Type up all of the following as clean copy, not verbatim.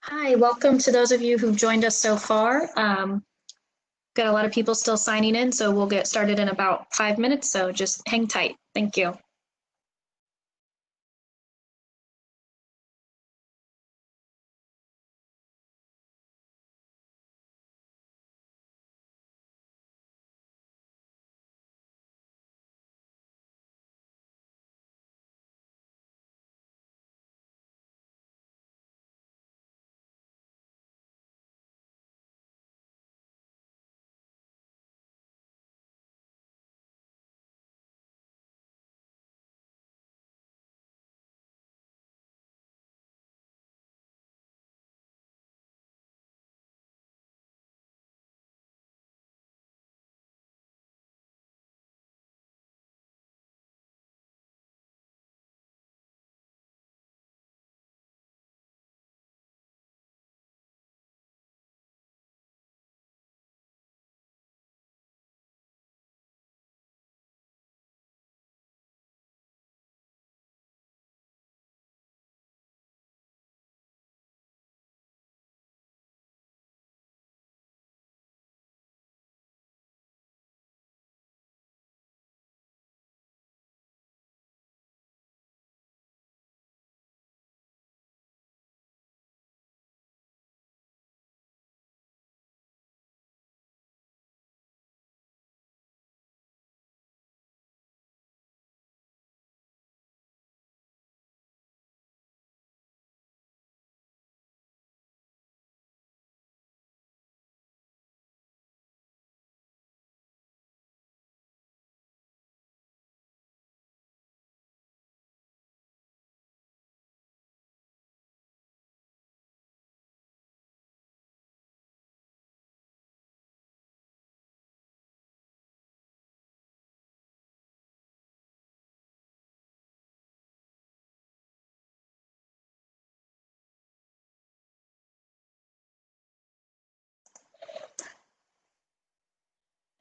Hi, welcome to those of you who've joined us so far. Got a lot of people still signing in, so we'll get started in about 5 minutes, so just hang tight. Thank you.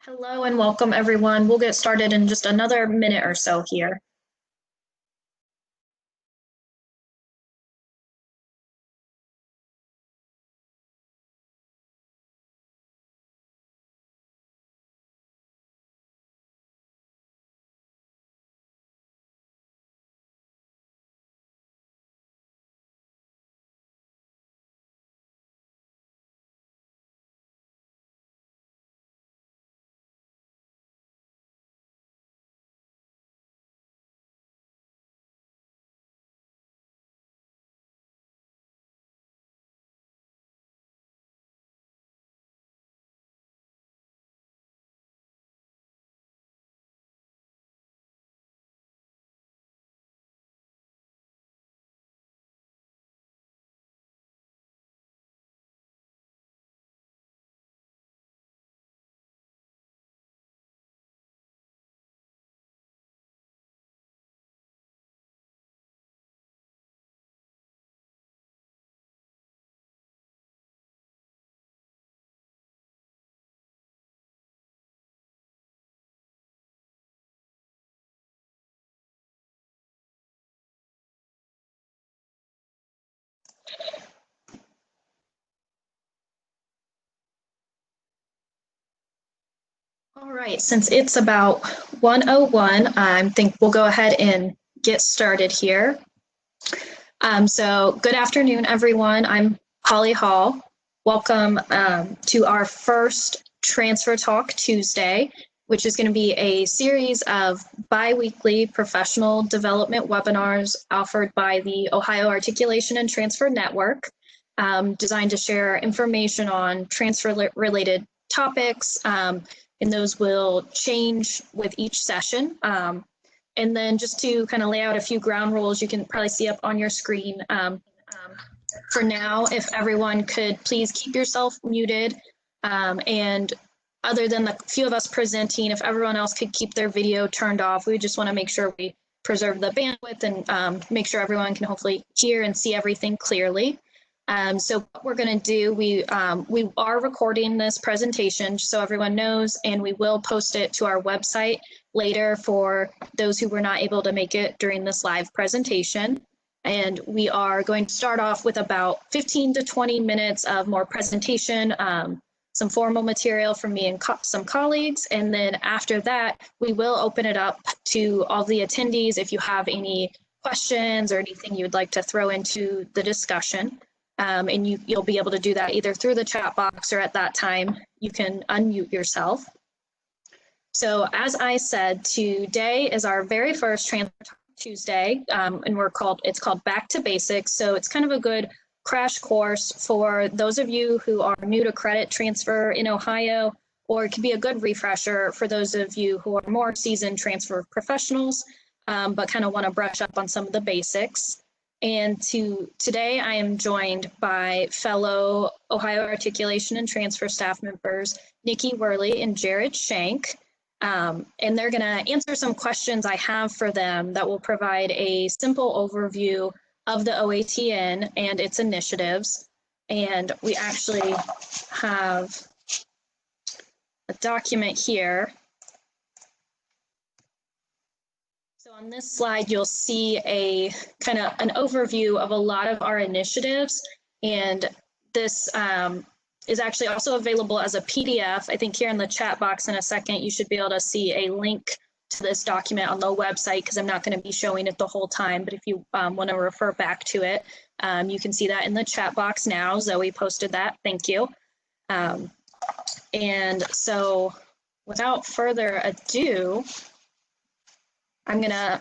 Hello and welcome, everyone. We'll get started in just another minute or so here. All right, since it's about 1:01, I think we'll go ahead and get started here. So good afternoon, everyone. I'm Holly Hall. Welcome to our first Transfer Talk Tuesday, which is going to be a series of bi-weekly professional development webinars offered by the Ohio Articulation and Transfer Network, designed to share information on transfer-related topics, and those will change with each session. And then just to kind of lay out a few ground rules, you can probably see up on your screen. For now, if everyone could please keep yourself muted, and other than the few of us presenting, if everyone else could keep their video turned off, we just want to make sure we preserve the bandwidth and make sure everyone can hopefully hear and see everything clearly. So what we're going to do, we are recording this presentation so everyone knows, and we will post it to our website later for those who were not able to make it during this live presentation. And we are going to start off with about 15 to 20 minutes of more presentation, some formal material from me and some colleagues. And then after that, we will open it up to all the attendees if you have any questions or anything you would like to throw into the discussion. And you'll be able to do that either through the chat box or at that time, you can unmute yourself. So as I said, today is our very first Transfer Talk Tuesday, and it's called Back to Basics. So it's kind of a good crash course for those of you who are new to credit transfer in Ohio, or it can be a good refresher for those of you who are more seasoned transfer professionals, but kind of want to brush up on some of the basics. And today I am joined by fellow Ohio Articulation and Transfer staff members, Nikki Worley and Jared Shank. And they're going to answer some questions I have for them that will provide a simple overview of the OATN and its initiatives. And we actually have a document here. So on this slide, you'll see a kind of an overview of a lot of our initiatives. And this is actually also available as a PDF. I think here in the chat box in a second, you should be able to see a link to this document on the website because I'm not going to be showing it the whole time, but if you want to refer back to it, you can see that in the chat box now. Zoe posted that, thank you. And so without further ado, I'm going to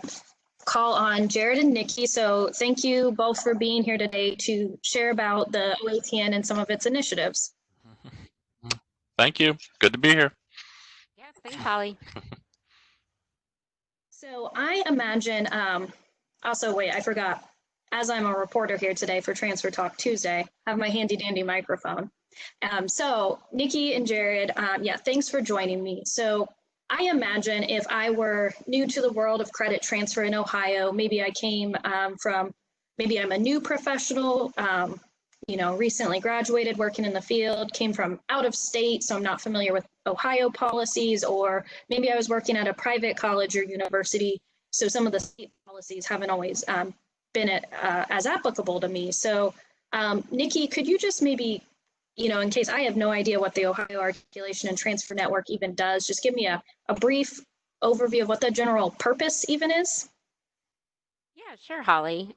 call on Jared and Nikki. So thank you both for being here today to share about the OATN and some of its initiatives. Thank you. Good to be here. Yes, thanks, Holly. So I imagine, also, wait, I forgot, as I'm a reporter here today for Transfer Talk Tuesday, I have my handy dandy microphone. So Nikki and Jared, yeah, thanks for joining me. So I imagine if I were new to the world of credit transfer in Ohio, maybe I came maybe I'm a new professional, recently graduated working in the field, came from out of state, so I'm not familiar with Ohio policies, or maybe I was working at a private college or university, so some of the state policies haven't always been as applicable to me. So Nikki, could you just maybe, in case I have no idea what the Ohio Articulation and Transfer Network even does, just give me a brief overview of what the general purpose even is? Yeah, sure, Holly.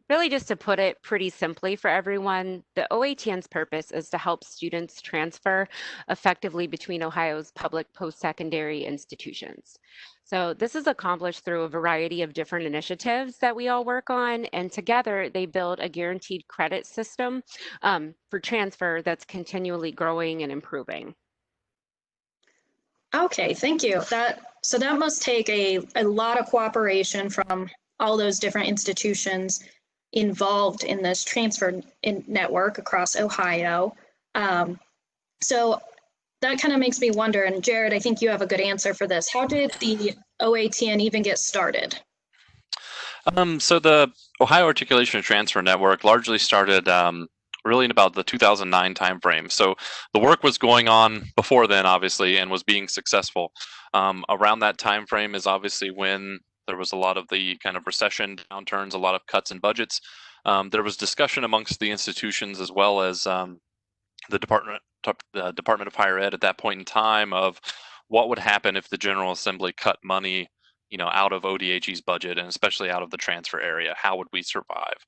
Really, just to put it pretty simply for everyone, the OATN's purpose is to help students transfer effectively between Ohio's public post-secondary institutions. So this is accomplished through a variety of different initiatives that we all work on, and together they build a guaranteed credit system for transfer that's continually growing and improving. Okay, thank you. So that must take a lot of cooperation from all those different institutions involved in this transfer network across Ohio. So that kind of makes me wonder, and Jared, I think you have a good answer for this. How did the OATN even get started? So the Ohio Articulation and Transfer Network largely started really in about the 2009 timeframe. So the work was going on before then, obviously, and was being successful. Around that timeframe is obviously when there was a lot of the kind of recession downturns, a lot of cuts in budgets. There was discussion amongst the institutions as well as the Department of Higher Ed at that point in time of what would happen if the General Assembly cut money, out of ODHE's budget and especially out of the transfer area. How would we survive?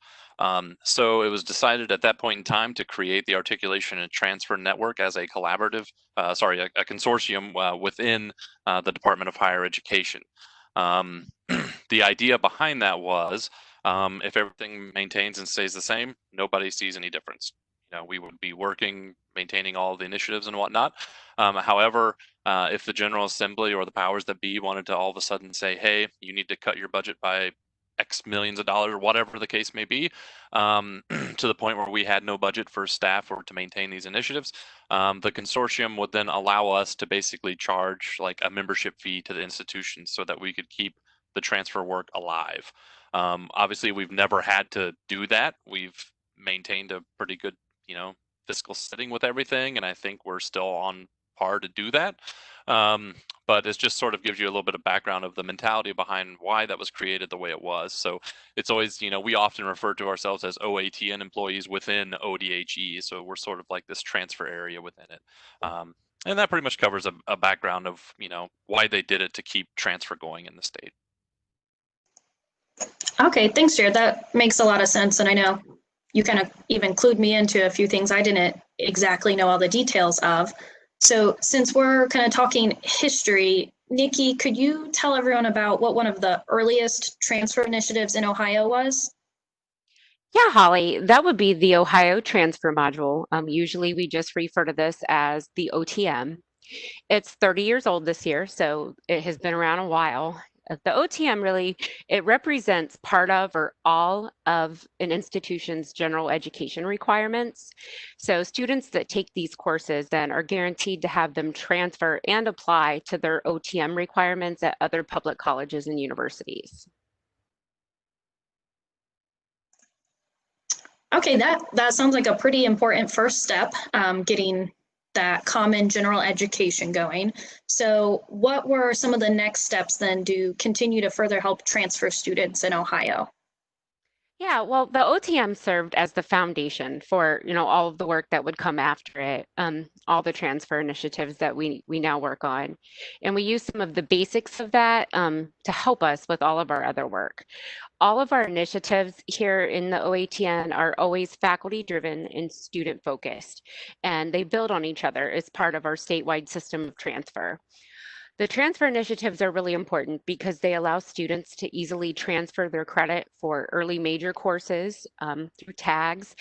So it was decided at that point in time to create the Articulation and Transfer Network as a collaborative, a consortium within the Department of Higher Education. The idea behind that was if everything maintains and stays the same, nobody sees any difference. We would be working, maintaining all the initiatives and whatnot. However, if the General Assembly or the powers that be wanted to all of a sudden say, hey, you need to cut your budget by X millions of dollars or whatever the case may be, to the point where we had no budget for staff or to maintain these initiatives, the consortium would then allow us to basically charge like a membership fee to the institution so that we could keep the transfer work alive. Obviously, we've never had to do that. We've maintained a pretty good, fiscal setting with everything, and I think we're still on par to do that. but it just sort of gives you a little bit of background of the mentality behind why that was created the way it was. So it's always, we often refer to ourselves as OATN employees within ODHE. So we're sort of like this transfer area within it. And that pretty much covers a background of, why they did it to keep transfer going in the state. Okay, thanks, Jared. That makes a lot of sense. And I know you kind of even clued me into a few things I didn't exactly know all the details of. So since we're kind of talking history, Nikki, could you tell everyone about what one of the earliest transfer initiatives in Ohio was? Yeah, Holly, that would be the Ohio Transfer Module. Usually we just refer to this as the OTM. It's 30 years old this year, so it has been around a while. The OTM really, it represents part of or all of an institution's general education requirements. So students that take these courses then are guaranteed to have them transfer and apply to their OTM requirements at other public colleges and universities. Okay, that sounds like a pretty important first step, getting that common general education going. So what were some of the next steps then to continue to further help transfer students in Ohio? Yeah, well, the OTM served as the foundation for, all of the work that would come after it, all the transfer initiatives that we now work on. And we use some of the basics of that to help us with all of our other work. All of our initiatives here in the OATN are always faculty driven and student focused, and they build on each other as part of our statewide system of transfer. The transfer initiatives are really important because they allow students to easily transfer their credit for early major courses through tags,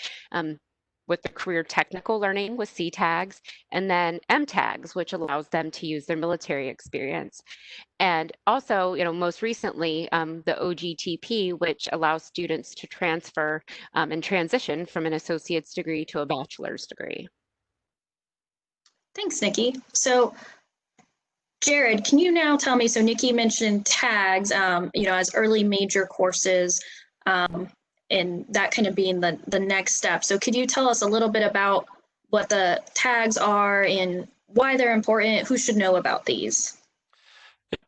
with the career technical learning with C-tags, and then M-tags, which allows them to use their military experience. And also, most recently, the OGTP, which allows students to transfer and transition from an associate's degree to a bachelor's degree. Thanks, Nikki. So Jared, can you now tell me, so Nikki mentioned tags, as early major courses, and that kind of being the next step. So could you tell us a little bit about what the tags are and why they're important? Who should know about these?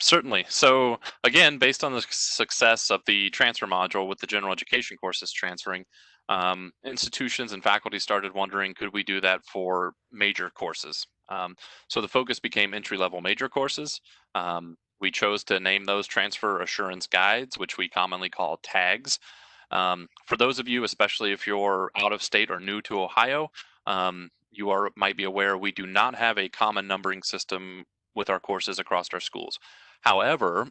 Certainly. So again, based on the success of the transfer module with the general education courses transferring, institutions and faculty started wondering, could we do that for major courses? So the focus became entry-level major courses. We chose to name those Transfer Assurance Guides, which we commonly call TAGs. For those of you, especially if you're out of state or new to Ohio, you might be aware we do not have a common numbering system with our courses across our schools. However,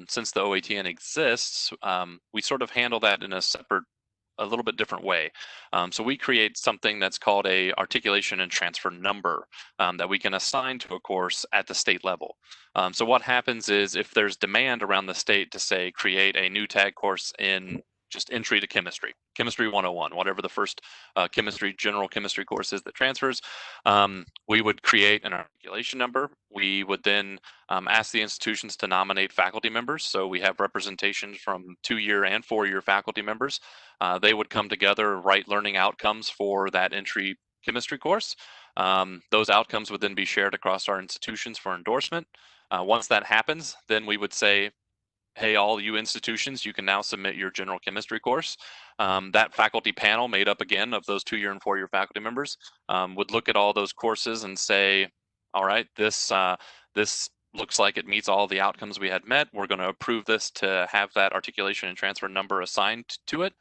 since the OATN exists, we sort of handle that in a little bit different way. So we create something that's called a articulation and transfer number that we can assign to a course at the state level. So what happens is if there's demand around the state to say create a new tag course in just entry to chemistry 101, whatever the first general chemistry course is that transfers, we would create an articulation number. We would then ask the institutions to nominate faculty members. So we have representation from 2-year and 4-year faculty members. They would come together, write learning outcomes for that entry chemistry course. Those outcomes would then be shared across our institutions for endorsement. Once that happens, then we would say, hey, all you institutions, you can now submit your general chemistry course. That faculty panel, made up again of those 2-year and 4-year faculty members, would look at all those courses and say, all right, this looks like it meets all the outcomes we had met. We're going to approve this to have that articulation and transfer number assigned to it.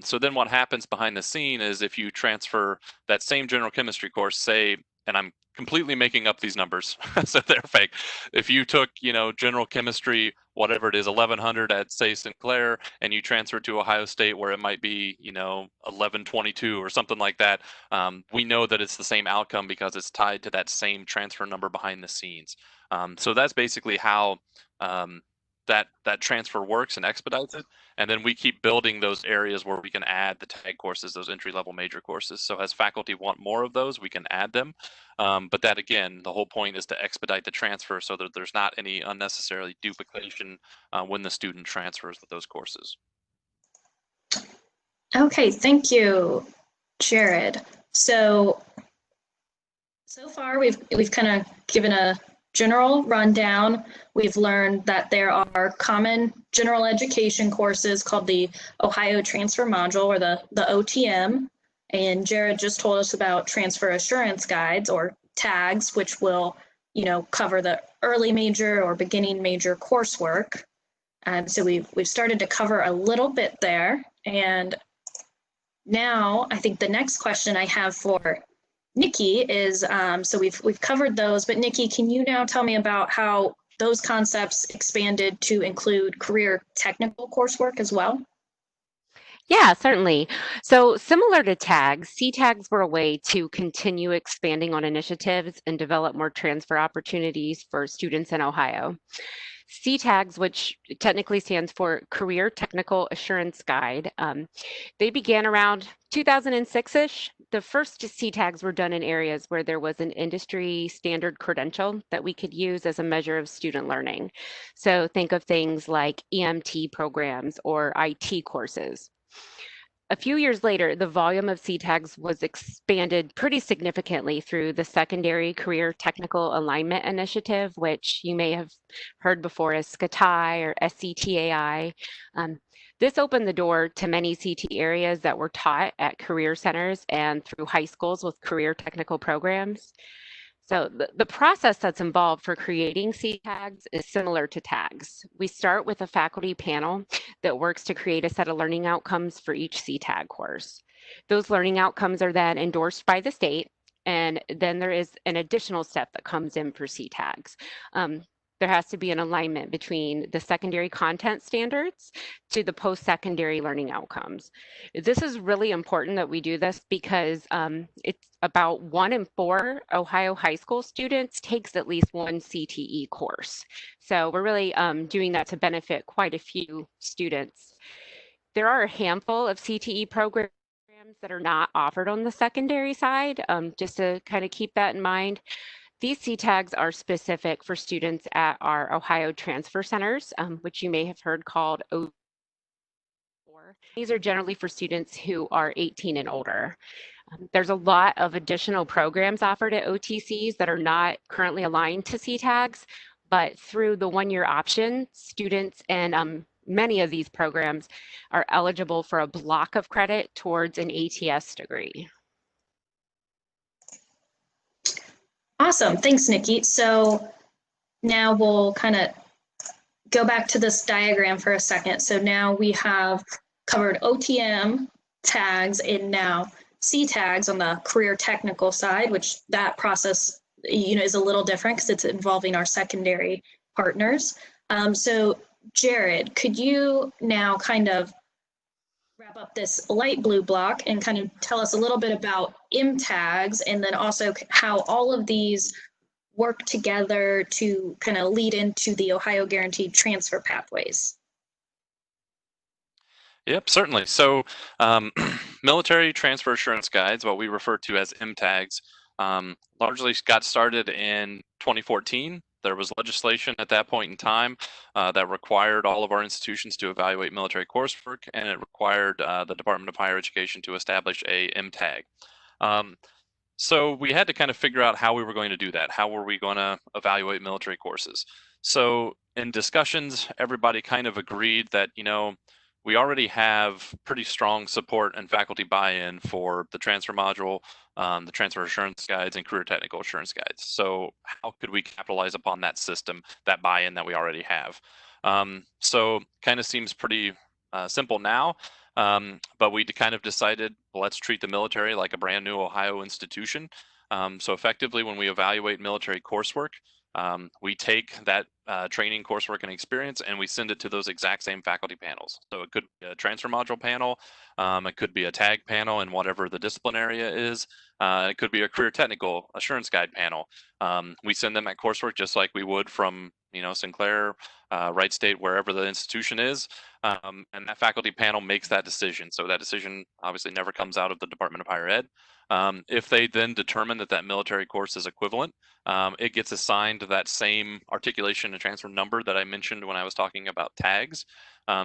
So then what happens behind the scene is if you transfer that same general chemistry course, say, and I'm completely making up these numbers, so they're fake. If you took, general chemistry, whatever it is, 1100 at, say, Sinclair, and you transfer to Ohio State where it might be, 1122 or something like that, we know that it's the same outcome because it's tied to that same transfer number behind the scenes. So that's basically how that transfer works and expedites it. And then we keep building those areas where we can add the tag courses, those entry-level major courses. So as faculty want more of those, we can add them. But that, again, the whole point is to expedite the transfer so that there's not any unnecessarily duplication when the student transfers with those courses. Okay, thank you, Jared. So far we've kind of given a general rundown, we've learned that there are common general education courses called the Ohio Transfer Module, or the OTM. And Jared just told us about transfer assurance guides, or tags, which will, cover the early major or beginning major coursework. So we've started to cover a little bit there. And now I think the next question I have for Nikki is, so we've covered those, but Nikki, can you now tell me about how those concepts expanded to include career technical coursework as well? Yeah, certainly. So similar to tags, C-tags were a way to continue expanding on initiatives and develop more transfer opportunities for students in Ohio. C-tags, which technically stands for Career Technical Assurance Guide, they began around 2006-ish. The first C-tags were done in areas where there was an industry standard credential that we could use as a measure of student learning. So think of things like EMT programs or IT courses. A few years later, the volume of C-tags was expanded pretty significantly through the Secondary Career Technical Alignment Initiative, which you may have heard before as SCTAI or SCTAI. This opened the door to many CT areas that were taught at career centers and through high schools with career technical programs. So the process that's involved for creating C-tags is similar to tags. We start with a faculty panel that works to create a set of learning outcomes for each C-tag course. Those learning outcomes are then endorsed by the state, and then there is an additional step that comes in for C-tags. There has to be an alignment between the secondary content standards to the post-secondary learning outcomes. This is really important that we do this because it's about 1 in 4 Ohio high school students takes at least one CTE course. So we're really doing that to benefit quite a few students. There are a handful of CTE programs that are not offered on the secondary side, just to kind of keep that in mind. These C-tags are specific for students at our Ohio Transfer Centers, which you may have heard called O4. These are generally for students who are 18 and older. There's a lot of additional programs offered at OTCs that are not currently aligned to C-tags, but through the one-year option, students and many of these programs are eligible for a block of credit towards an ATS degree. Awesome. Thanks, Nikki. So now we'll kind of go back to this diagram for a second. So now we have covered OTM tags and now C-tags on the career technical side, which that process, is a little different because it's involving our secondary partners. So Jared, could you now kind of wrap up this light blue block and kind of tell us a little bit about M-tags and then also how all of these work together to kind of lead into the Ohio Guaranteed Transfer Pathways? Yep, certainly. So military transfer assurance guides, what we refer to as M-tags, largely got started in 2014. There was legislation at that point in time that required all of our institutions to evaluate military coursework, and it required the Department of Higher Education to establish a M-tag. So we had to kind of figure out how we were going to do that. How were we going to evaluate military courses? So in discussions, everybody kind of agreed that, we already have pretty strong support and faculty buy-in for the transfer module, the transfer assurance guides, and career technical assurance guides. So how could we capitalize upon that system, that buy-in that we already have? So kind of seems pretty simple now, but we kind of decided, well, let's treat the military like a brand new Ohio institution. So effectively, when we evaluate military coursework, we take that training, coursework, and experience, and we send it to those exact same faculty panels. So it could be a transfer module panel, it could be a tag panel in whatever the discipline area is, it could be a career technical assurance guide panel. We send them that coursework just like we would from Sinclair, Wright State, wherever the institution is, and that faculty panel makes that decision. So that decision obviously never comes out of the Department of Higher Ed. If they then determine that that military course is equivalent, it gets assigned that same articulation and transfer number that I mentioned when I was talking about tags.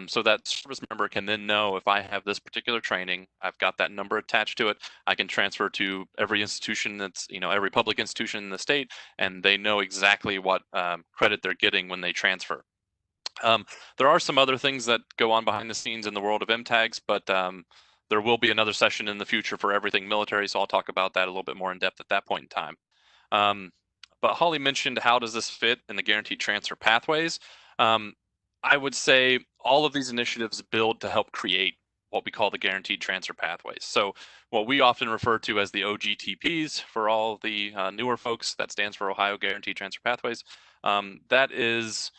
So that service member can then know, if I have this particular training, I've got that number attached to it, I can transfer to every institution that's, every public institution in the state, and they know exactly what credit they're getting when they transfer. There are some other things that go on behind the scenes in the world of MTAGs, but there will be another session in the future for everything military, so I'll talk about that a little bit more in depth at that point in time. But Holly mentioned, how does this fit in the guaranteed transfer pathways? I would say all of these initiatives build to help create what we call the guaranteed transfer pathways. So what we often refer to as the OGTPs for all the newer folks, that stands for Ohio Guaranteed Transfer Pathways. That is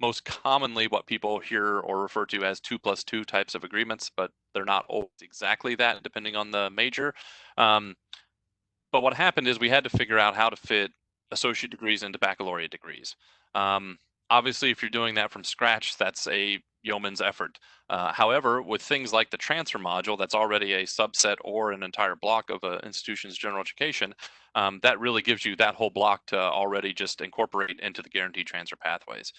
most commonly what people hear or refer to as 2+2 types of agreements, but they're not always exactly that, depending on the major. But what happened is we had to figure out how to fit associate degrees into baccalaureate degrees. Obviously, if you're doing that from scratch, that's a yeoman's effort. However, with things like the transfer module, that's already a subset or an entire block of an institution's general education, that really gives you that whole block to already just incorporate into the guaranteed transfer pathways.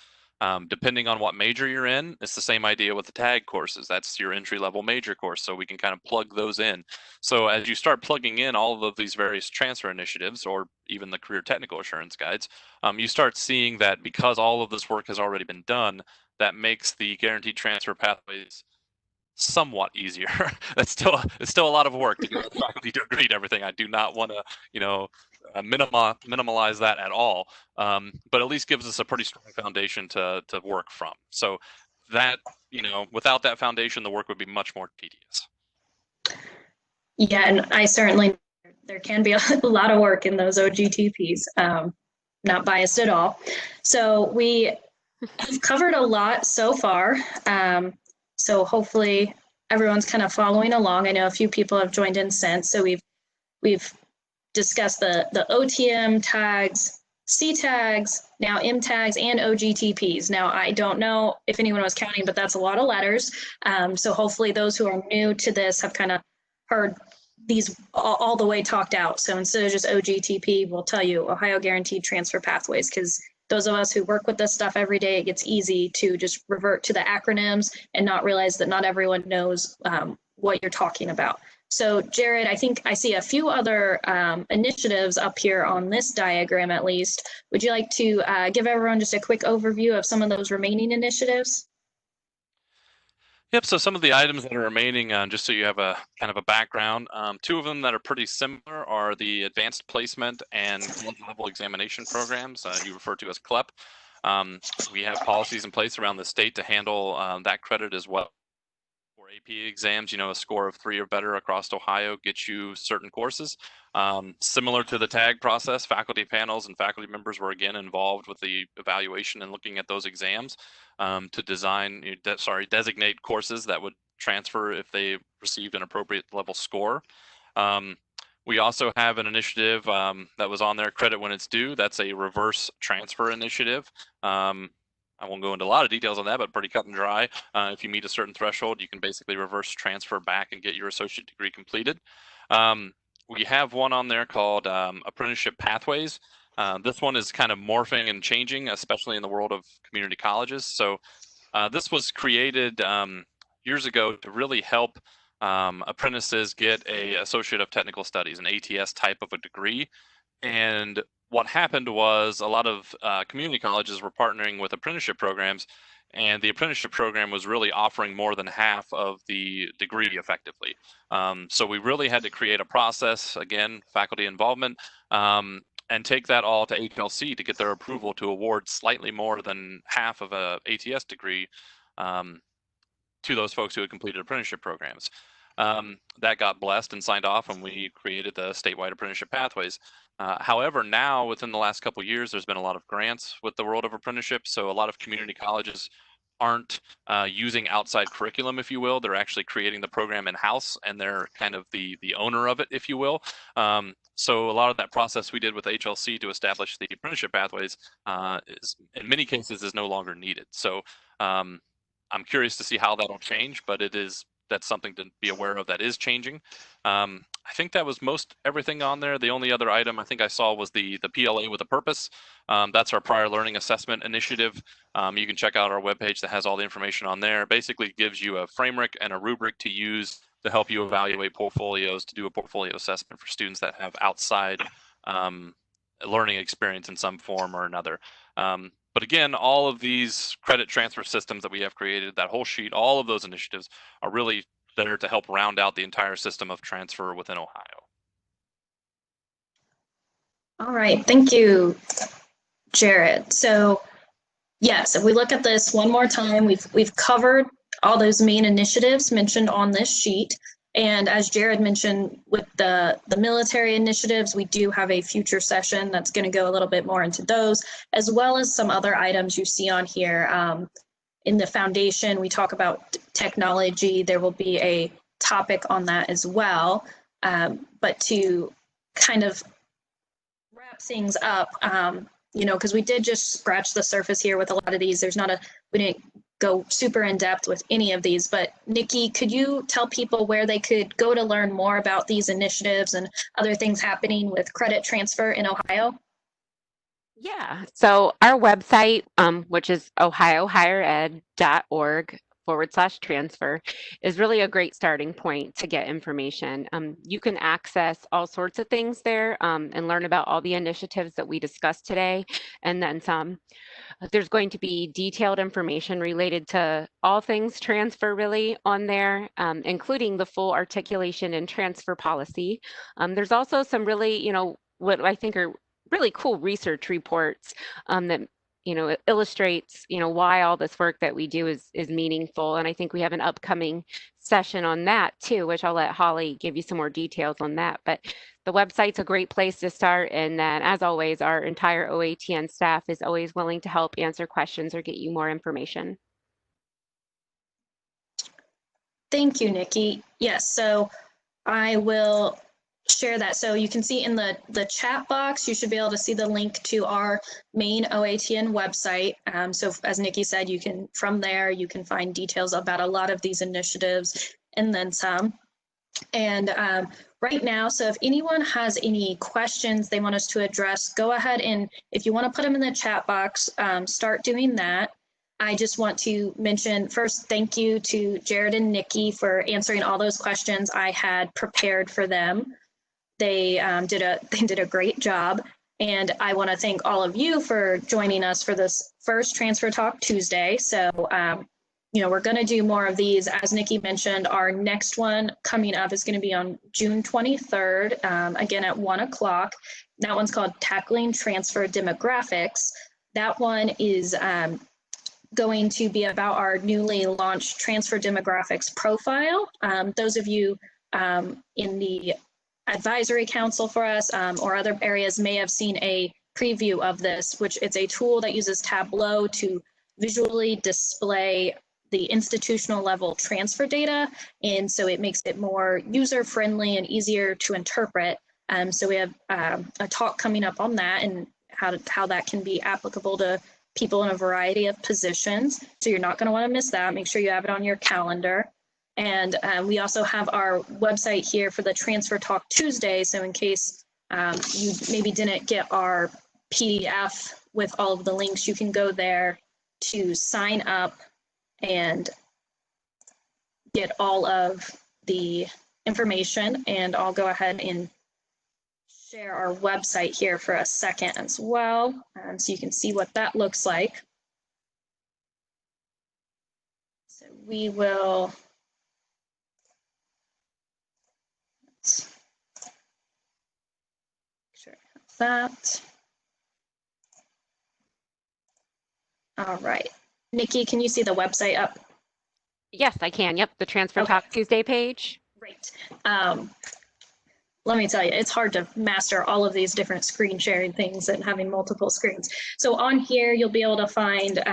Depending on what major you're in, it's the same idea with the tag courses. That's your entry-level major course, so we can kind of plug those in. So as you start plugging in all of these various transfer initiatives, or even the career technical assurance guides, you start seeing that because all of this work has already been done, that makes the guaranteed transfer pathways somewhat easier. It's still a lot of work to get the faculty to agree to everything. I do not want to, minimize that at all. But at least gives us a pretty strong foundation to work from. So that, without that foundation, the work would be much more tedious. Yeah, and I certainly, there can be a lot of work in those OGTPs. Not biased at all. So we have covered a lot so far. So hopefully everyone's kind of following along. I know a few people have joined in since. So we've discussed the OTM tags, C tags, now M tags, and OGTPs. Now, I don't know if anyone was counting, but that's a lot of letters. So hopefully those who are new to this have kind of heard these all the way talked out. So instead of just OGTP, we'll tell you Ohio Guaranteed Transfer Pathways, because those of us who work with this stuff every day, it gets easy to just revert to the acronyms and not realize that not everyone knows what you're talking about. So Jared, I think I see a few other initiatives up here on this diagram at least. Would you like to give everyone just a quick overview of some of those remaining initiatives? Yep, so some of the items that are remaining, just so you have a kind of a background, two of them that are pretty similar are the Advanced Placement and Level Examination programs, you refer to as CLEP. We have policies in place around the state to handle that credit as well. For AP exams, a score of 3 or better across Ohio gets you certain courses. Similar to the tag process, faculty panels and faculty members were again involved with the evaluation and looking at those exams to designate courses that would transfer if they received an appropriate level score. We also have an initiative that was on there, Credit When It's Due. That's a reverse transfer initiative. I won't go into a lot of details on that, but pretty cut and dry. If you meet a certain threshold, you can basically reverse transfer back and get your associate degree completed. We have one on there called Apprenticeship Pathways. This one is kind of morphing and changing, especially in the world of community colleges. So this was created years ago to really help apprentices get an Associate of Technical Studies, an ATS type of a degree. And what happened was a lot of community colleges were partnering with apprenticeship programs, and the apprenticeship program was really offering more than half of the degree effectively. So we really had to create a process, again, faculty involvement, and take that all to HLC to get their approval to award slightly more than half of a ATS degree to those folks who had completed apprenticeship programs. That got blessed and signed off, and we created the statewide apprenticeship pathways. However, now within the last couple of years, there's been a lot of grants with the world of apprenticeship. So a lot of community colleges aren't using outside curriculum, if you will. They're actually creating the program in-house, and they're kind of the owner of it, if you will. So a lot of that process we did with HLC to establish the apprenticeship pathways is, in many cases, is no longer needed. So I'm curious to see how that'll change, but it is that's something to be aware of that is changing. I think that was most everything on there. The only other item I think I saw was the PLA with a purpose. That's our prior learning assessment initiative. You can check out our webpage that has all the information on there. Basically gives you a framework and a rubric to use to help you evaluate portfolios, to do a portfolio assessment for students that have outside learning experience in some form or another. But again, all of these credit transfer systems that we have created, that whole sheet, all of those initiatives are really there to help round out the entire system of transfer within Ohio. All right, thank you, Jared. So yes, if we look at this one more time, we've covered all those main initiatives mentioned on this sheet. And as Jared mentioned, with the military initiatives, we do have a future session that's going to go a little bit more into those, as well as some other items you see on here. In the foundation, we talk about technology. There will be a topic on that as well. But to kind of wrap things up, you know, because we did just scratch the surface here with a lot of these. We didn't go super in depth with any of these, but Nikki, could you tell people where they could go to learn more about these initiatives and other things happening with credit transfer in Ohio? Yeah, so our website, which is ohiohighered.org/transfer, is really a great starting point to get information. You can access all sorts of things there and learn about all the initiatives that we discussed today, and then some. There's going to be detailed information related to all things transfer really on there, including the full articulation and transfer policy. There's also some really, you know, what I think are really cool research reports that, you know, it illustrates, you know, why all this work that we do is meaningful. And I think we have an upcoming session on that too, which I'll let Holly give you some more details on that. But the website's a great place to start. And then as always, our entire OATN staff is always willing to help answer questions or get you more information. Thank you, Nikki. Yes, so I will share that. So you can see in the chat box, you should be able to see the link to our main OATN website. So as Nikki said, from there, you can find details about a lot of these initiatives and then some. And right now, so if anyone has any questions they want us to address, go ahead and if you want to put them in the chat box, start doing that. I just want to mention first, thank you to Jared and Nikki for answering all those questions I had prepared for them. They did a great job, and I want to thank all of you for joining us for this first Transfer Talk Tuesday. So, you know, we're going to do more of these. As Nikki mentioned, our next one coming up is going to be on June 23rd, again at 1 o'clock. That one's called Tackling Transfer Demographics. That one is going to be about our newly launched Transfer Demographics profile. Those of you in the advisory council for us or other areas may have seen a preview of this, which it's a tool that uses Tableau to visually display the institutional level transfer data. And so it makes it more user friendly and easier to interpret. So we have a talk coming up on that and how that can be applicable to people in a variety of positions. So you're not going to want to miss that. Make sure you have it on your calendar. And we also have our website here for the Transfer Talk Tuesday. So in case you maybe didn't get our PDF with all of the links, you can go there to sign up and get all of the information. And I'll go ahead and share our website here for a second as well, so you can see what that looks like. So we will sure that. All right, Nikki, can you see the website up? Yes, I can. Yep, the Transfer Talk Tuesday page. Great. Let me tell you, it's hard to master all of these different screen sharing things and having multiple screens. So on here, you'll be able to find,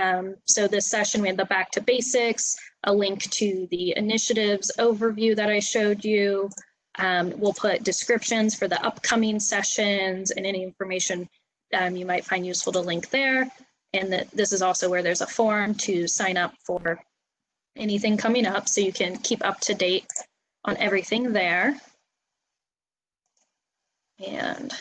so this session, we had the Back to Basics, a link to the initiatives overview that I showed you. We'll put descriptions for the upcoming sessions and any information you might find useful to link there. And this is also where there's a form to sign up for anything coming up, so you can keep up to date on everything there. And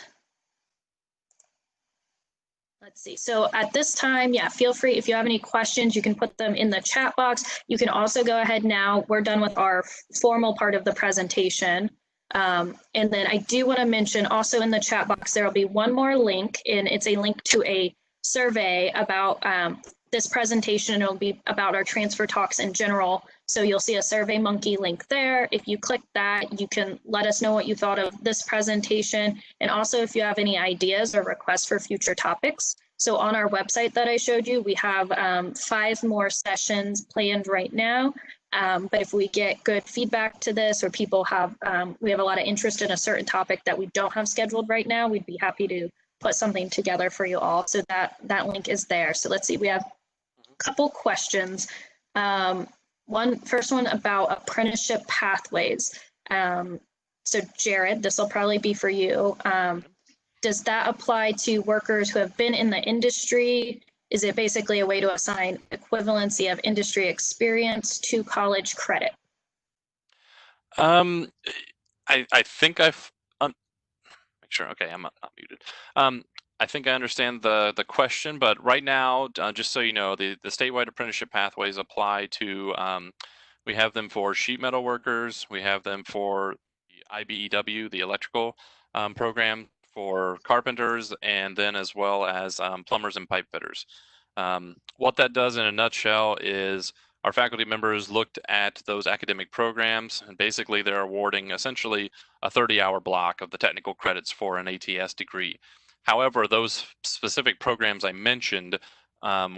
let's see. So at this time, yeah, feel free, if you have any questions, you can put them in the chat box. You can also go ahead now. We're done with our formal part of the presentation. And then I do want to mention also in the chat box, there will be one more link, and it's a link to a survey about this presentation, and it'll be about our transfer talks in general. So you'll see a SurveyMonkey link there. If you click that, you can let us know what you thought of this presentation. And also if you have any ideas or requests for future topics. So on our website that I showed you, we have 5 more sessions planned right now. But if we get good feedback to this, or people have, we have a lot of interest in a certain topic that we don't have scheduled right now, we'd be happy to put something together for you all. So that link is there. So let's see, we have a couple questions. First one about apprenticeship pathways. So Jared, this will probably be for you. Does that apply to workers who have been in the industry? Is it basically a way to assign equivalency of industry experience to college credit? I think I've make sure. Okay, I'm not muted. I think I understand the question, but right now, just so you know, the statewide apprenticeship pathways apply to, we have them for sheet metal workers, we have them for the IBEW, the electrical program, for carpenters, and then as well as plumbers and pipe fitters. What that does in a nutshell is our faculty members looked at those academic programs, and basically they're awarding essentially a 30-hour block of the technical credits for an ATS degree. However, those specific programs I mentioned,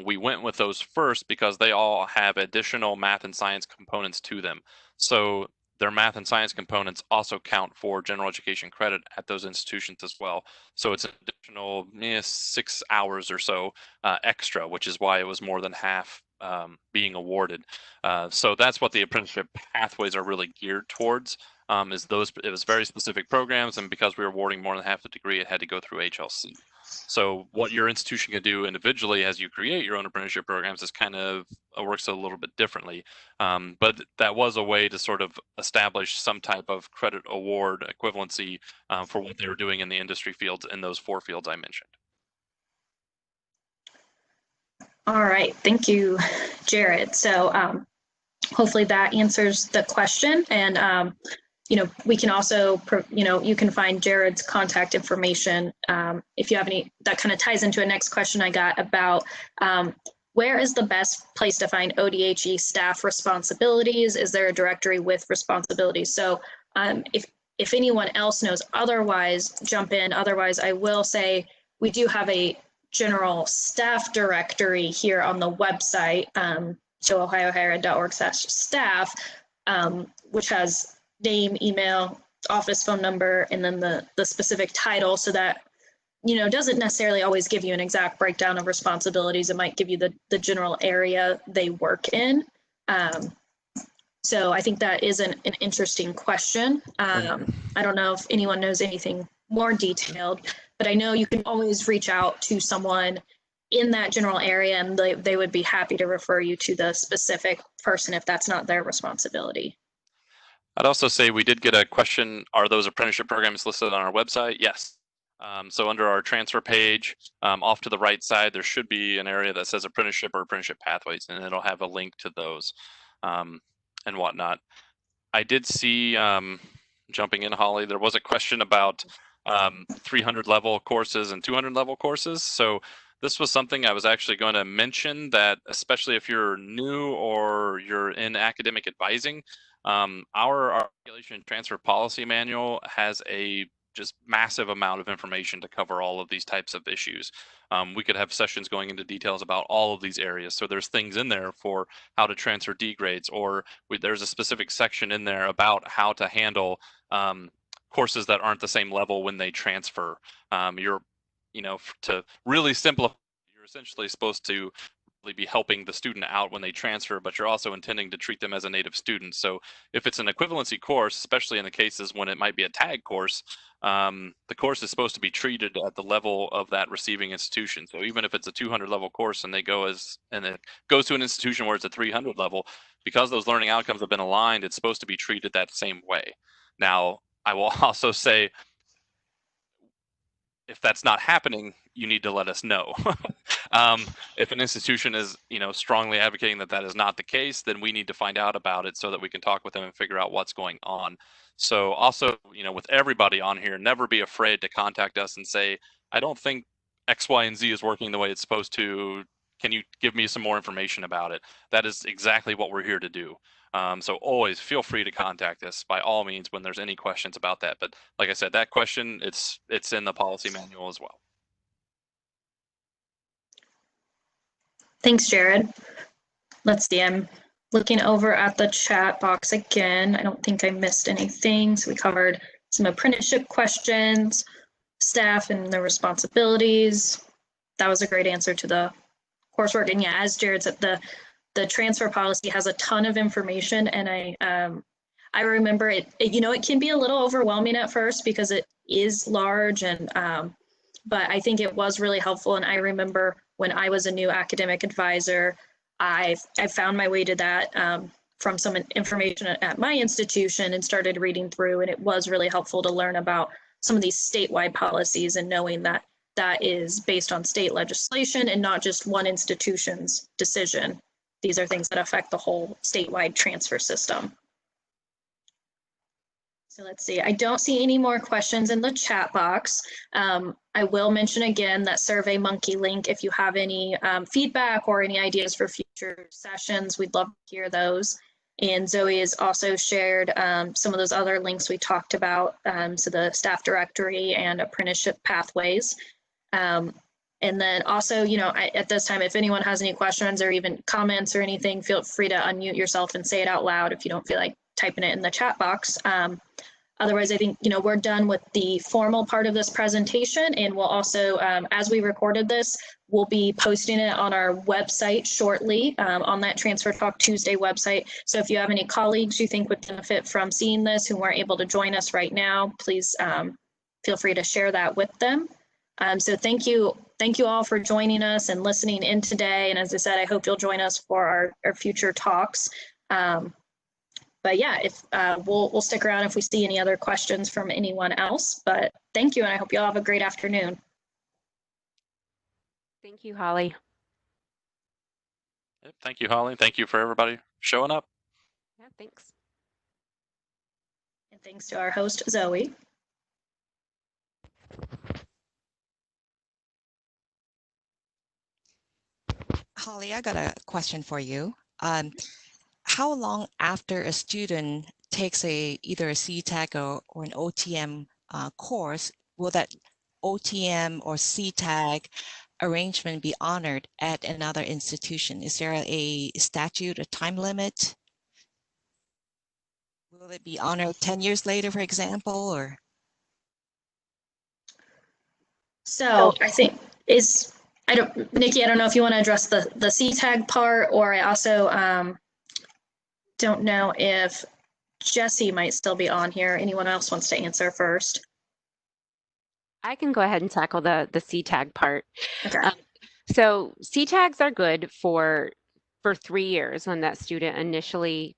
we went with those first because they all have additional math and science components to them. So their math and science components also count for general education credit at those institutions as well. So it's an additional 6 hours or so extra, which is why it was more than half being awarded. So that's what the apprenticeship pathways are really geared towards. It was very specific programs, and because we were awarding more than half the degree, it had to go through HLC. So what your institution can do individually as you create your own apprenticeship programs is kind of works a little bit differently. But that was a way to sort of establish some type of credit award equivalency for what they were doing in the industry fields in those 4 fields I mentioned. All right, thank you, Jared. So hopefully that answers the question. And we can also, you can find Jared's contact information if you have any. That kind of ties into a next question I got about where is the best place to find ODHE staff responsibilities? Is there a directory with responsibilities? So if anyone else knows otherwise, jump in. Otherwise, I will say we do have a general staff directory here on the website, so ohiohighered.org/staff, which has name, email, office phone number, and then the specific title, so that doesn't necessarily always give you an exact breakdown of responsibilities. It might give you the general area they work in. So I think that is an interesting question. I don't know if anyone knows anything more detailed, but I know you can always reach out to someone in that general area, and they would be happy to refer you to the specific person if that's not their responsibility. I'd also say we did get a question, are those apprenticeship programs listed on our website? Yes. So under our transfer page, off to the right side, there should be an area that says apprenticeship or apprenticeship pathways, and it'll have a link to those and whatnot. I did see, jumping in, Holly, there was a question about 300 level courses and 200 level courses. So this was something I was actually going to mention, that especially if you're new or you're in academic advising, our regulation and transfer policy manual has a just massive amount of information to cover all of these types of issues. We could have sessions going into details about all of these areas. So there's things in there for how to transfer D grades, or there's a specific section in there about how to handle courses that aren't the same level when they transfer. To really simplify, you're essentially supposed to be helping the student out when they transfer, but you're also intending to treat them as a native student. So if it's an equivalency course, especially in the cases when it might be a tag course, the course is supposed to be treated at the level of that receiving institution. So even if it's a 200 level course and it goes to an institution where it's a 300 level, because those learning outcomes have been aligned, it's supposed to be treated that same way. Now, I will also say, if that's not happening, you need to let us know. If an institution is, strongly advocating that that is not the case, then we need to find out about it so that we can talk with them and figure out what's going on. So also, with everybody on here, never be afraid to contact us and say, I don't think X, Y, and Z is working the way it's supposed to. Can you give me some more information about it? That is exactly what we're here to do. So always feel free to contact us by all means when there's any questions about that. But like I said, that question, it's in the policy manual as well. Thanks, Jared. Let's see, I'm looking over at the chat box again. I don't think I missed anything. So we covered some apprenticeship questions, staff and their responsibilities. That was a great answer to the coursework. And yeah, as Jared said, the transfer policy has a ton of information, and I remember it, it can be a little overwhelming at first because it is large, and but I think it was really helpful. And I remember when I was a new academic advisor, I found my way to that from some information at my institution and started reading through, and it was really helpful to learn about some of these statewide policies and knowing that that is based on state legislation and not just one institution's decision. These are things that affect the whole statewide transfer system. So let's see, I don't see any more questions in the chat box. I will mention again that SurveyMonkey link if you have any feedback or any ideas for future sessions, we'd love to hear those. And Zoe has also shared some of those other links we talked about, so the staff directory and apprenticeship pathways. And then also, at this time, if anyone has any questions or even comments or anything, feel free to unmute yourself and say it out loud if you don't feel like typing it in the chat box. Otherwise, I think, we're done with the formal part of this presentation, and we'll also, as we recorded this, we'll be posting it on our website shortly, on that Transfer Talk Tuesday website. So if you have any colleagues you think would benefit from seeing this who weren't able to join us right now, please feel free to share that with them. So thank you all for joining us and listening in today. And as I said, I hope you'll join us for our future talks. But yeah, if we'll stick around if we see any other questions from anyone else. But thank you, and I hope you all have a great afternoon. Thank you, Holly. Thank you, Holly. Thank you for everybody showing up. Yeah, thanks. And thanks to our host, Zoe. Holly, I got a question for you. How long after a student takes either a CTAG or an OTM course will that OTM or CTAG arrangement be honored at another institution? Is there a statute, a time limit? Will it be honored 10 years later, for example, or? So I think Nikki, I don't know if you want to address the CTAG part, or I also don't know if Jesse might still be on here. Anyone else wants to answer first? I can go ahead and tackle the CTAG part. Okay. So CTAGs are good for 3 years when that student initially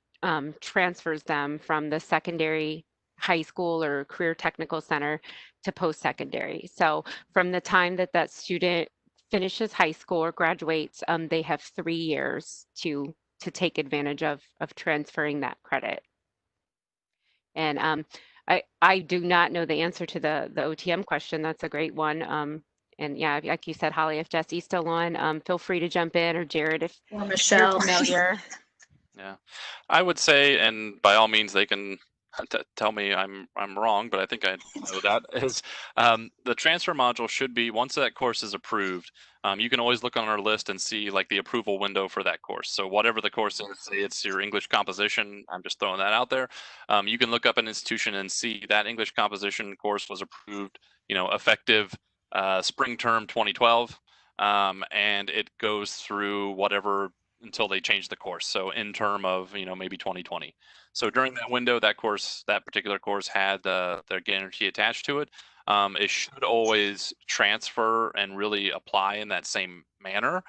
transfers them from the secondary high school or career technical center to post-secondary. So from the time that student finishes high school or graduates, they have 3 years to take advantage of transferring that credit. And I do not know the answer to the OTM question. That's a great one. And yeah, like you said, Holly, if Jesse's still on, feel free to jump in, or Jared, if Michelle. you're familiar. Yeah, I would say, and by all means, they can tell me I'm wrong, but I think I know that is the transfer module should be, once that course is approved, you can always look on our list and see like the approval window for that course. So whatever the course is, say it's your English composition, I'm just throwing that out there. You can look up an institution and see that English composition course was approved, effective spring term 2012, and it goes through whatever until they change the course. So in term of, maybe 2020. So during that window, that particular course had their guarantee attached to it. It should always transfer and really apply in that same manner.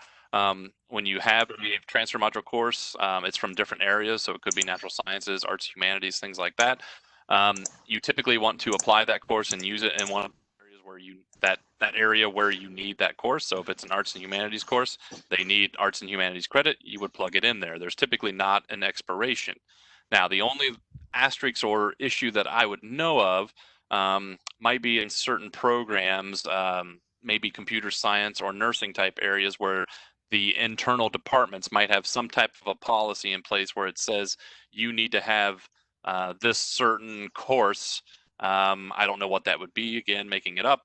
When you have a transfer module course, it's from different areas, so it could be natural sciences, arts, humanities, things like that. You typically want to apply that course and use it in one of the areas where you that area where you need that course. So if it's an arts and humanities course, they need arts and humanities credit, you would plug it in there. There's typically not an expiration. Now, the only asterisk or issue that I would know of might be in certain programs, maybe computer science or nursing type areas where the internal departments might have some type of a policy in place where it says you need to have this certain course. I don't know what that would be, again, making it up,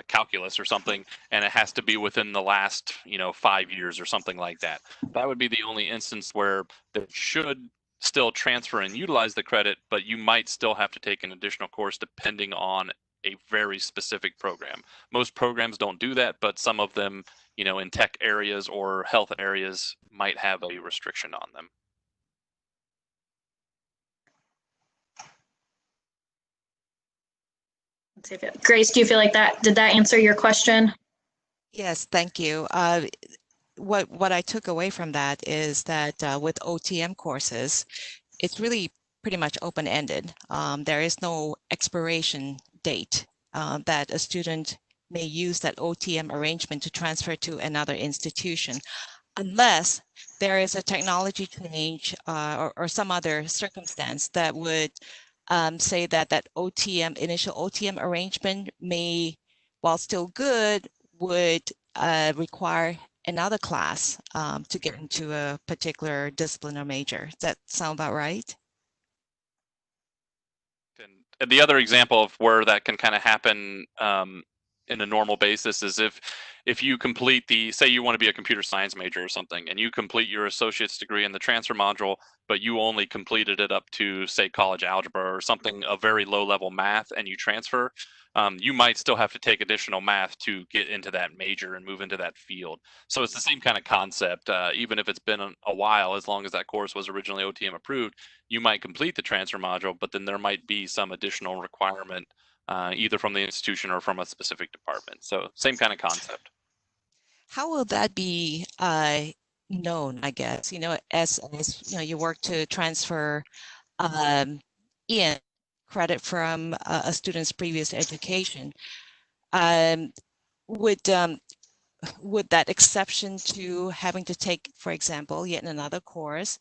calculus or something, and it has to be within the last 5 years or something like that. That would be the only instance where they should still transfer and utilize the credit, but you might still have to take an additional course depending on a very specific program. Most programs don't do that, but some of them, in tech areas or health areas might have a restriction on them. Grace, do you feel like did that answer your question? Yes, thank you. What I took away from that is that with OTM courses, it's really pretty much open-ended. There is no expiration date that a student may use that OTM arrangement to transfer to another institution, unless there is a technology change or some other circumstance that would say that initial OTM arrangement may, while still good, would require another class to get into a particular discipline or major. Does that sound about right? And the other example of where that can kind of happen in a normal basis is if you complete say you want to be a computer science major or something, and you complete your associate's degree in the transfer module, but you only completed it up to, say, college algebra or something, a very low level math, and you transfer, you might still have to take additional math to get into that major and move into that field. So it's the same kind of concept. Even if it's been a while, as long as that course was originally OTM approved, you might complete the transfer module, but then there might be some additional requirement either from the institution or from a specific department. So same kind of concept. How will that be known, I guess, as you work to transfer in credit from a student's previous education? Would that exception to having to take, for example, yet another course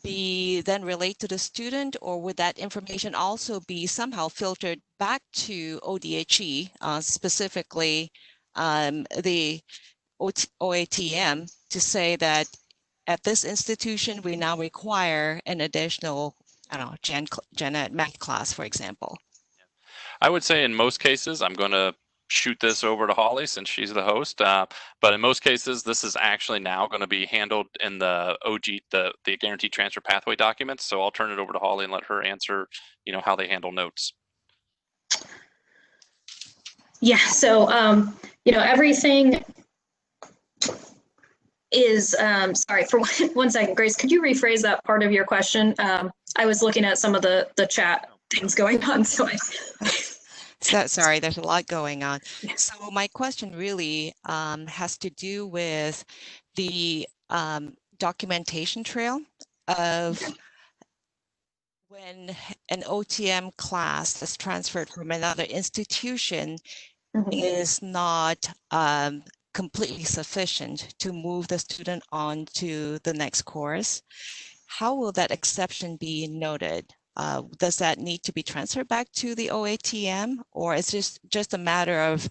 be then relayed to the student, or would that information also be somehow filtered back to ODHE, specifically the OATM, to say that at this institution we now require an additional, I don't know, gen ed math class, for example? I would say in most cases, I'm going to shoot this over to Holly since she's the host. But in most cases, this is actually now going to be handled in the OG, the Guaranteed Transfer Pathway documents. So I'll turn it over to Holly and let her answer, how they handle notes. Yeah, so, everything is, sorry, for one second, Grace, could you rephrase that part of your question? I was looking at some of the chat things going on, so sorry, there's a lot going on. So my question really has to do with the documentation trail of when an OTM class is transferred from another institution is not completely sufficient to move the student on to the next course. How will that exception be noted? Does that need to be transferred back to the OATM, or is this just a matter of,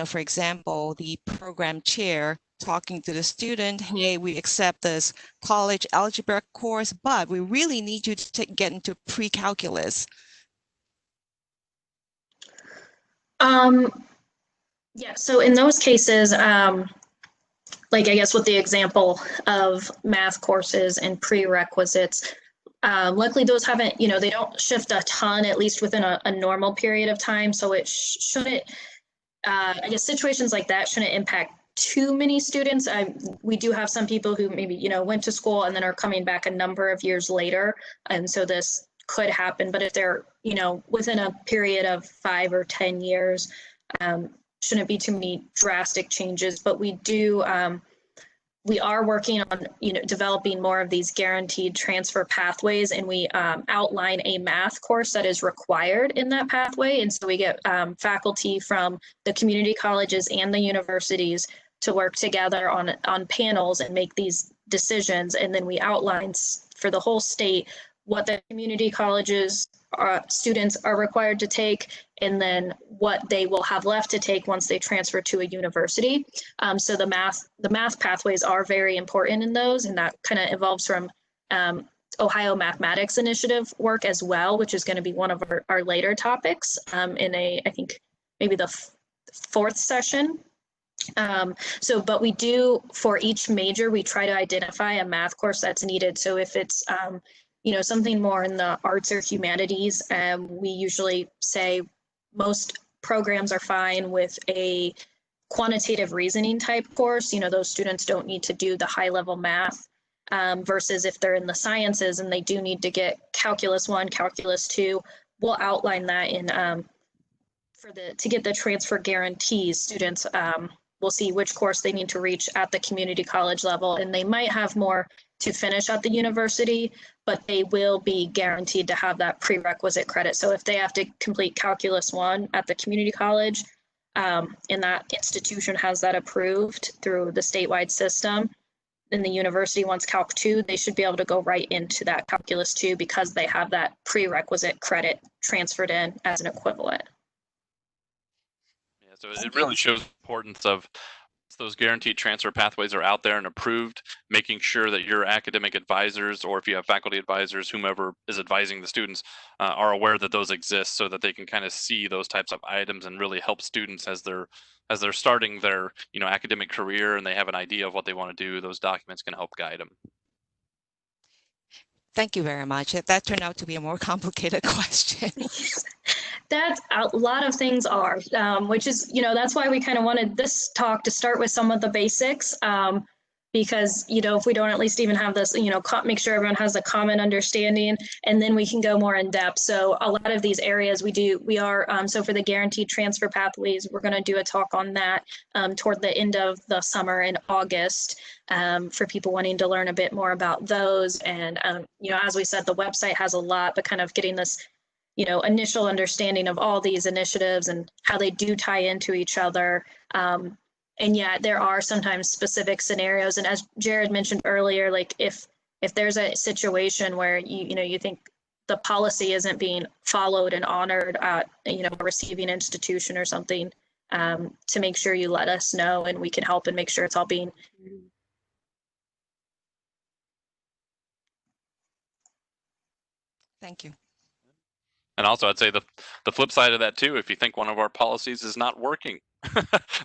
for example, the program chair talking to the student, hey, we accept this college algebra course, but we really need you to get into pre-calculus? Yeah, so in those cases, like I guess with the example of math courses and prerequisites, luckily those haven't, they don't shift a ton, at least within a normal period of time. So it shouldn't, I guess situations like that shouldn't impact too many students. We do have some people who maybe, went to school and then are coming back a number of years later. And so this could happen, but if they're, within a period of 5 or 10 years, shouldn't be too many drastic changes. But we do we are working on, developing more of these guaranteed transfer pathways, and we outline a math course that is required in that pathway. And so we get faculty from the community colleges and the universities to work together on panels and make these decisions. And then we outline for the whole state what the community colleges students are required to take, and then what they will have left to take once they transfer to a university. So the math pathways are very important in those, and that kind of evolves from Ohio Mathematics Initiative work as well, which is going to be one of our later topics in I think maybe the fourth session. But we do, for each major, we try to identify a math course that's needed. So if it's something more in the arts or humanities, we usually say most programs are fine with a quantitative reasoning type course. Those students don't need to do the high level math, versus if they're in the sciences and they do need to get calculus 1, calculus 2, we'll outline that in to get the transfer guarantees. Students will see which course they need to reach at the community college level, and they might have more to finish at the university, but they will be guaranteed to have that prerequisite credit. So if they have to complete calculus 1 at the community college, and that institution has that approved through the statewide system, then the university wants Calc 2, they should be able to go right into that calculus 2 because they have that prerequisite credit transferred in as an equivalent. Yeah, so it really shows the importance of those guaranteed transfer pathways are out there and approved, making sure that your academic advisors, or if you have faculty advisors, whomever is advising the students, are aware that those exist, so that they can kind of see those types of items and really help students as they're starting their academic career and they have an idea of what they want to do. Those documents can help guide them. Thank you very much. That turned out to be a more complicated question. That's a lot of things are, which is, that's why we kind of wanted this talk to start with some of the basics, because, if we don't at least even have this, make sure everyone has a common understanding, and then we can go more in depth. So a lot of these areas so for the guaranteed transfer pathways, we're going to do a talk on that toward the end of the summer in August, for people wanting to learn a bit more about those. And, as we said, the website has a lot, but kind of getting this initial understanding of all these initiatives and how they do tie into each other. And yet there are sometimes specific scenarios. And as Jared mentioned earlier, like if there's a situation where you think the policy isn't being followed and honored at a receiving institution or something, to make sure you let us know and we can help and make sure it's all being. Thank you. And also, I'd say the flip side of that too, if you think one of our policies is not working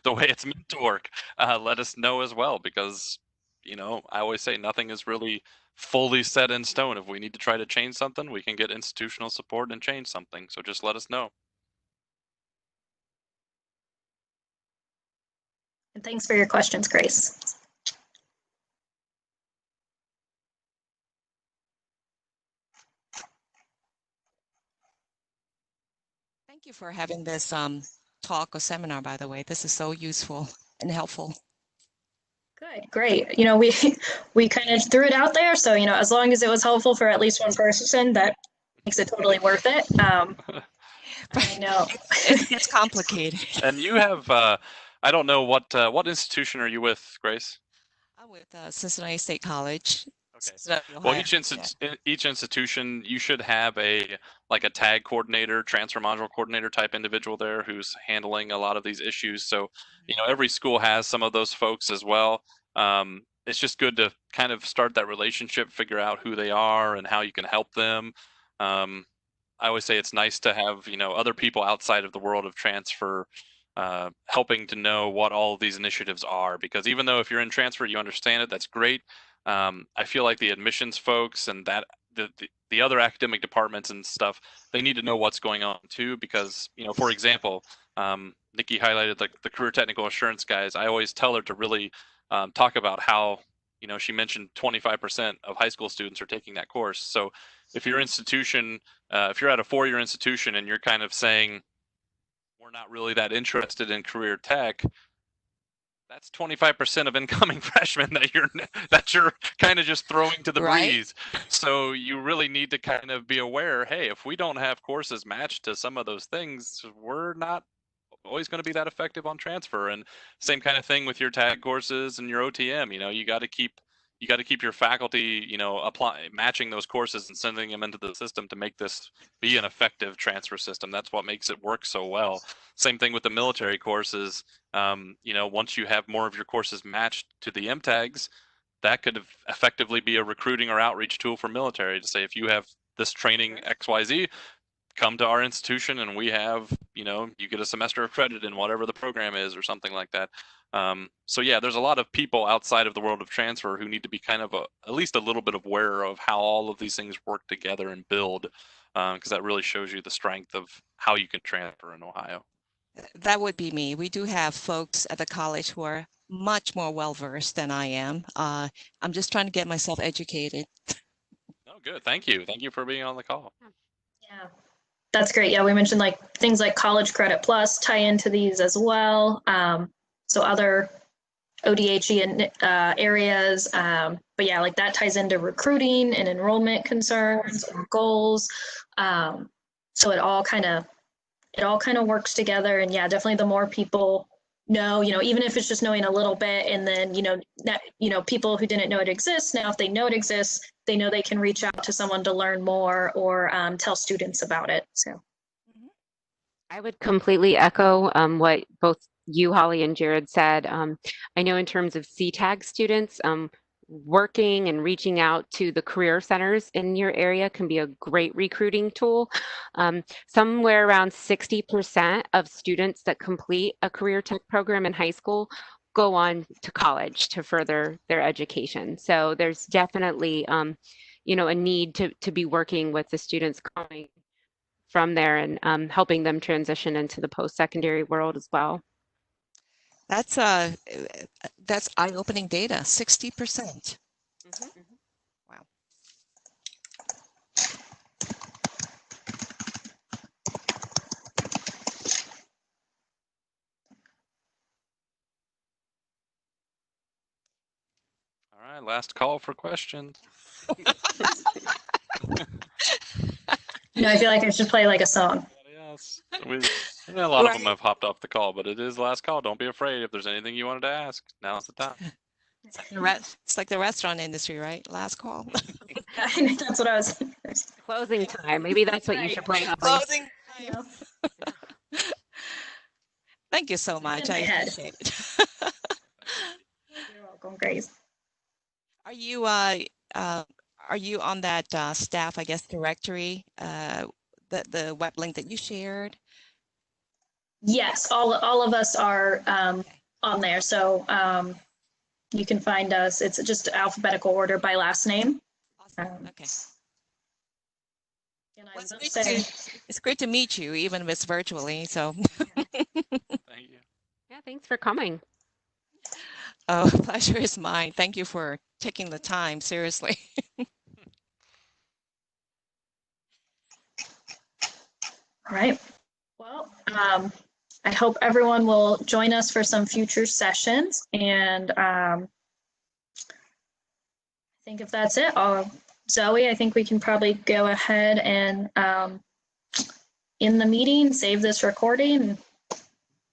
the way it's meant to work, let us know as well, because I always say nothing is really fully set in stone. If we need to try to change something, we can get institutional support and change something. So just let us know. And thanks for your questions, Grace. Thank you for having this talk or seminar, by the way. This is so useful and helpful. Good, great. We kind of threw it out there. So, as long as it was helpful for at least one person, that makes it totally worth it. I know. It's complicated. And you have, I don't know, what institution are you with, Grace? I'm with Cincinnati State College. Okay. Well, each institution, you should have a tag coordinator, transfer module coordinator type individual there who's handling a lot of these issues. So, every school has some of those folks as well. It's just good to kind of start that relationship, figure out who they are and how you can help them. I always say it's nice to have, other people outside of the world of transfer helping to know what all of these initiatives are, because even though if you're in transfer, you understand it, that's great. I feel like the admissions folks and that the other academic departments and stuff, they need to know what's going on too, because, for example, Nikki highlighted the career technical assurance guys. I always tell her to really talk about how, she mentioned 25% of high school students are taking that course. So if your institution, if you're at a 4-year institution and you're kind of saying, we're not really that interested in career tech, That's 25% of incoming freshmen that you're kind of just throwing to the Right. breeze. So you really need to kind of be aware, hey, if we don't have courses matched to some of those things, we're not always going to be that effective on transfer. And same kind of thing with your tag courses and your OTM. You got to keep your faculty, matching those courses and sending them into the system to make this be an effective transfer system. That's what makes it work so well. Same thing with the military courses. Once you have more of your courses matched to the MTAGs, that could effectively be a recruiting or outreach tool for military to say, if you have this training XYZ, come to our institution and we have, you get a semester of credit in whatever the program is or something like that. So yeah, there's a lot of people outside of the world of transfer who need to be kind of at least a little bit aware of how all of these things work together and build, because that really shows you the strength of how you can transfer in Ohio. That would be me. We do have folks at the college who are much more well-versed than I am. I'm just trying to get myself educated. Oh, good. Thank you. Thank you for being on the call. Yeah, that's great. Yeah, we mentioned like things like College Credit Plus tie into these as well. So other ODHE areas, but yeah, like that ties into recruiting and enrollment concerns or goals. So it all kind of works together. And yeah, definitely the more people know, even if it's just knowing a little bit, and then, people who didn't know it exists, now if they know it exists, they know they can reach out to someone to learn more or tell students about it. So I would completely echo what both you, Holly, and Jared said. I know in terms of CTAG students, working and reaching out to the career centers in your area can be a great recruiting tool. Somewhere around 60% of students that complete a career tech program in high school go on to college to further their education. So there's definitely, a need to be working with the students coming from there and helping them transition into the post-secondary world as well. That's eye-opening data, 60%. Wow. All right, last call for questions. I feel like I should play like a song. Yes. A lot of them have hopped off the call, but it is last call. Don't be afraid. If there's anything you wanted to ask, now's the time. It's like the restaurant industry, right? Last call. That's what I was. Closing time. Maybe that's what you should play. Closing time. Thank you so much. I head. appreciate it. You're welcome, Grace. Are you on that staff, I guess, directory, the web link that you shared? Yes, all of us are on there. So you can find us. It's just alphabetical order by last name. Awesome. Okay. And I Well, will say, it's great to meet you, even if it's virtually. So Thank you. Yeah, thanks for coming. oh, pleasure is mine. Thank you for taking the time. Seriously. all right. Well, I hope everyone will join us for some future sessions. And I think if that's it, Zoe, I think we can probably go ahead and in the meeting, save this recording, and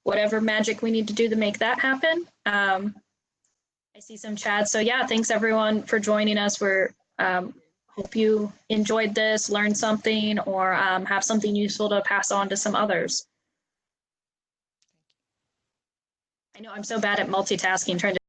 whatever magic we need to do to make that happen. I see some chats. So yeah, thanks everyone for joining us. We're hope you enjoyed this, learned something, or have something useful to pass on to some others. I know I'm so bad at multitasking, trying to